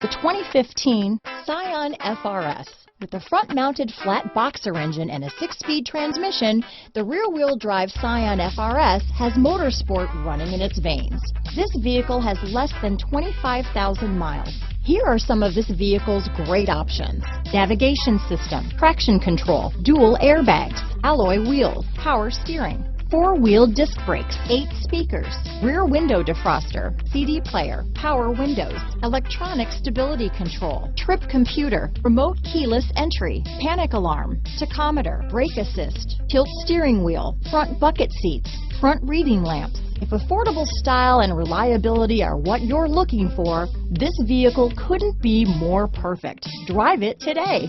The 2015 Scion FR-S. With a front-mounted flat boxer engine and a 6-speed transmission, the rear-wheel drive Scion FR-S has motorsport running in its veins. This vehicle has less than 25,000 miles. Here are some of this vehicle's great options: navigation system, traction control, dual airbags, alloy wheels, power steering, 4-wheel disc brakes, 8 speakers, rear window defroster, CD player, power windows, electronic stability control, trip computer, remote keyless entry, panic alarm, tachometer, brake assist, tilt steering wheel, front bucket seats, front reading lamps. If affordable style and reliability are what you're looking for, this vehicle couldn't be more perfect. Drive it today.